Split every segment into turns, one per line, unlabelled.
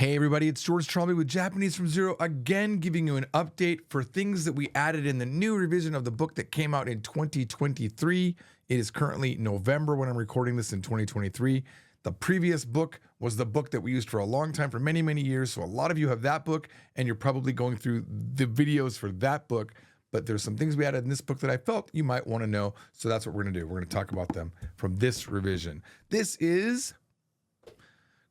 Hey everybody, it's George Trombley with Japanese from Zero, again giving you an update for things that we added in the new revision of the book that came out in 2023. It is currently November when I'm recording this in 2023. The previous book was the book that we used for a long time, for many, many years. So a lot of you have that book and you're probably going through the videos for that book. But there's some things we added in this book that I felt you might want to know. So that's what we're going to do. We're going to talk about them from this revision. This is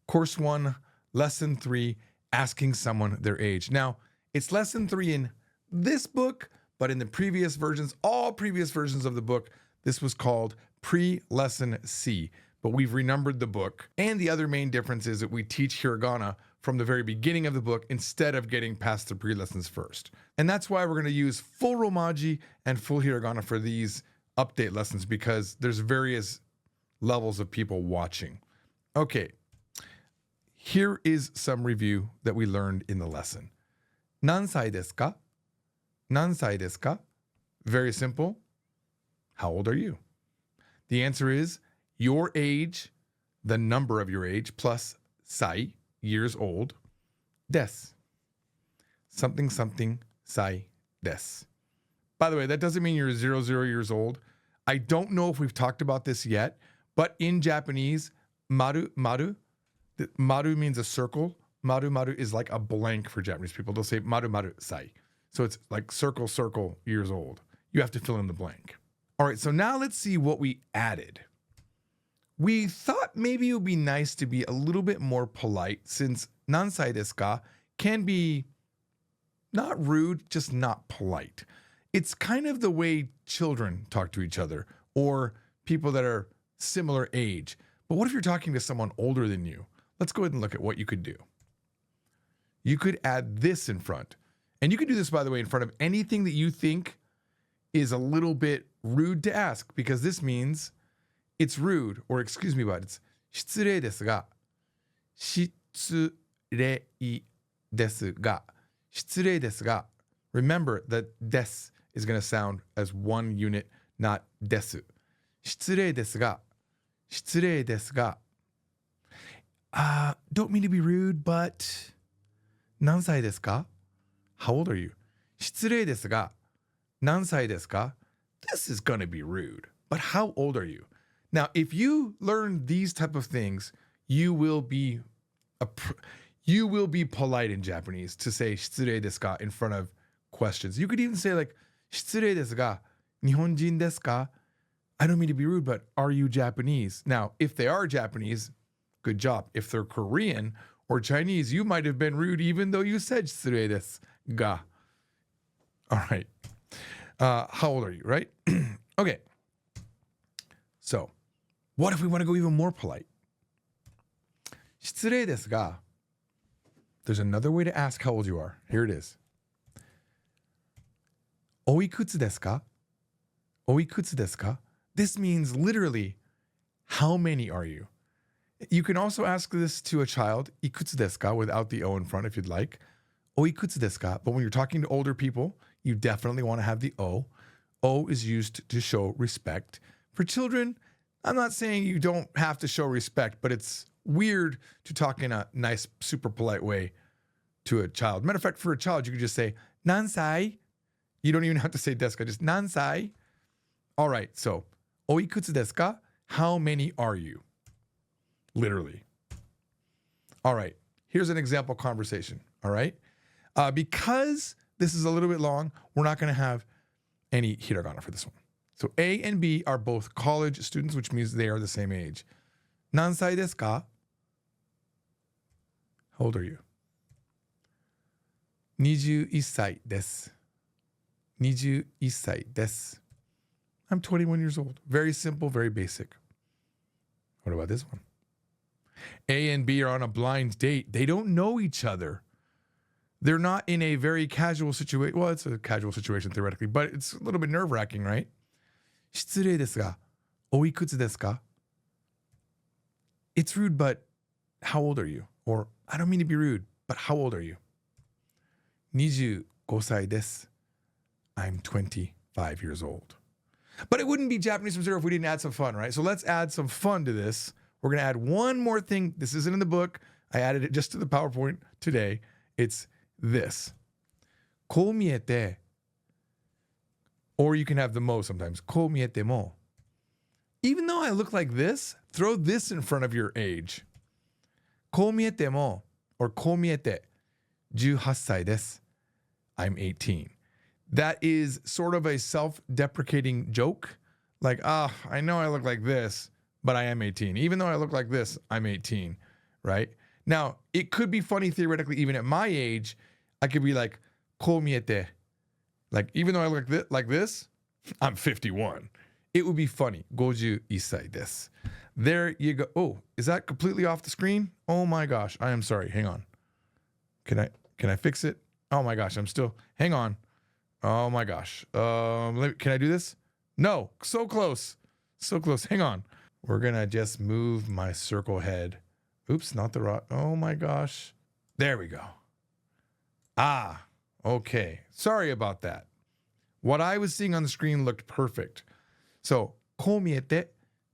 Course 1, Lesson 3, Asking Someone Their Age. Now, it's Lesson 3 in this book, but in the previous versions, all previous versions of the book, this was called Pre-Lesson C. But we've renumbered the book. And the other main difference is that we teach hiragana from the very beginning of the book instead of getting past the pre-lessons first. And that's why we're going to use full Romaji and full hiragana for these update lessons, because there's various levels of people watching. Okay. Here is some review that we learned in the lesson. Nansai desu ka? Nansai desu ka? Very simple. How old are you? The answer is your age, the number of your age, plus sai, years old, des. Something, something, sai, des. By the way, that doesn't mean you're 00 years old. I don't know if we've talked about this yet, but in Japanese, maru, maru, maru means a circle. Maru maru is like a blank for Japanese people. They'll say maru maru sai. So it's like circle, circle, years old. You have to fill in the blank. All right, so now let's see what we added. We thought maybe it would be nice to be a little bit more polite, since nansai desu ka can be not rude, just not polite. It's kind of the way children talk to each other or people that are similar age. But what if you're talking to someone older than you? Let's go ahead and look at what you could do. You could add this in front. And you could do this, by the way, in front of anything that you think is a little bit rude to ask, because this means it's rude, or excuse me, but it's 失礼ですが。失礼ですが。失礼ですが. Remember that des is going to sound as one unit, not desu. 失礼ですが. 失礼ですが. Don't mean to be rude, but 何歳ですか? How old are you? 失礼ですが. 何歳ですか? This is going to be rude, but how old are you? Now, if you learn these type of things, you will be polite in Japanese to say 失礼ですか in front of questions. You could even say like 失礼ですが、日本人ですか? I don't mean to be rude, but are you Japanese? Now, if they are Japanese, good job. If they're Korean or Chinese, you might have been rude even though you said 失礼ですが. All right. How old are you, right? Okay. So, what if we want to go even more polite? 失礼ですが. There's another way to ask how old you are. Here it is. おいくつですか? おいくつですか? This means literally, how many are you? You can also ask this to a child, いくつですか, without the O in front if you'd like. おいくつですか? But when you're talking to older people, you definitely want to have the O. O is used to show respect. For children, I'm not saying you don't have to show respect, but it's weird to talk in a nice, super polite way to a child. Matter of fact, for a child, you could just say, 何歳? You don't even have to say desu ka, just 何歳? All right, so, おいくつですか? How many are you? Literally. All right, here's an example conversation, all right? Because this is a little bit long, we're not going to have any hiragana for this one. So A and B are both college students, which means they are the same age. 何歳ですか? How old are you? 21歳です. 21歳です. I'm 21 years old. Very simple, very basic. What about this one? A and B are on a blind date. They don't know each other. They're not in a very casual situation. Well, it's a casual situation theoretically, but it's a little bit nerve-wracking, right? 失礼ですが、おいくつですか? It's rude, but how old are you? Or, I don't mean to be rude, but how old are you? 25歳です. I'm 25 years old. But it wouldn't be Japanese from Zero if we didn't add some fun, right? So let's add some fun to this. We're going to add one more thing. This isn't in the book. I added it just to the PowerPoint today. It's this. こう見えて or you can have the mo sometimes. こう見えても even though I look like this, throw this in front of your age. こう見えても or こう見えて18歳です. I'm 18. That is sort of a self-deprecating joke. Like, I know I look like this, but I am 18. Even though I look like this, I'm 18, right? Now, it could be funny theoretically, even at my age, I could be like, こう見えて. Like, even though I look like this, I'm 51. It would be funny. 51歳です. There you go. Oh, is that completely off the screen? Oh my gosh. I am sorry. Hang on. Can I fix it? Oh my gosh. Hang on. Oh my gosh. Can I do this? No. So close. So close. Hang on. We're going to just move my circle head. Oops, not the rock. Oh my gosh. There we go. Okay. Sorry about that. What I was seeing on the screen looked perfect. So, こう見えて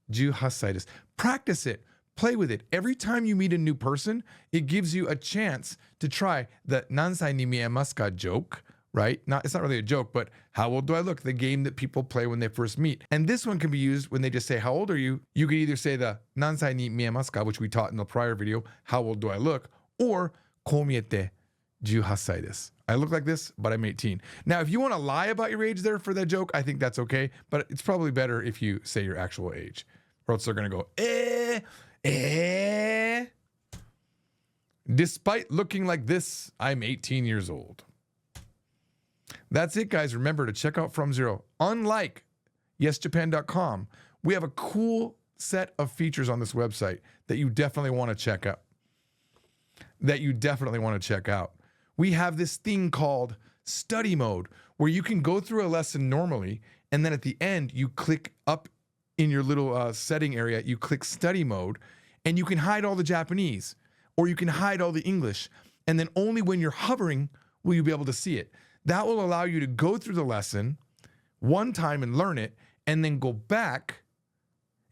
18歳です. Practice it. Play with it. Every time you meet a new person, it gives you a chance to try the 何歳に見えますか joke, right? It's not really a joke, but how old do I look? The game that people play when they first meet. And this one can be used when they just say, how old are you? You can either say the 何歳に見えますか, which we taught in the prior video, how old do I look? Or こう見えて18歳です. I look like this, but I'm 18. Now, if you want to lie about your age there for that joke, I think that's okay. But it's probably better if you say your actual age. Or else they're going to go, Despite looking like this, I'm 18 years old. That's it, guys. Remember to check out From Zero. Unlike YesJapan.com, we have a cool set of features on this website that you definitely want to check out. We have this thing called study mode where you can go through a lesson normally, and then at the end, you click up in your little setting area, you click study mode, and you can hide all the Japanese, or you can hide all the English, and then only when you're hovering will you be able to see it. That will allow you to go through the lesson one time and learn it, and then go back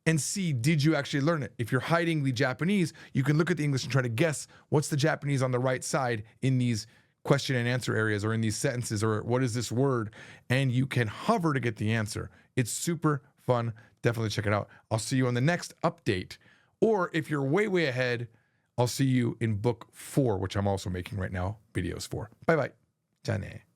and see, did you actually learn it? If you're hiding the Japanese, you can look at the English and try to guess what's the Japanese on the right side in these question and answer areas or in these sentences, or what is this word? And you can hover to get the answer. It's super fun. Definitely check it out. I'll see you on the next update. Or if you're way, way ahead, I'll see you in book 4, which I'm also making right now videos for. Bye-bye. じゃあね。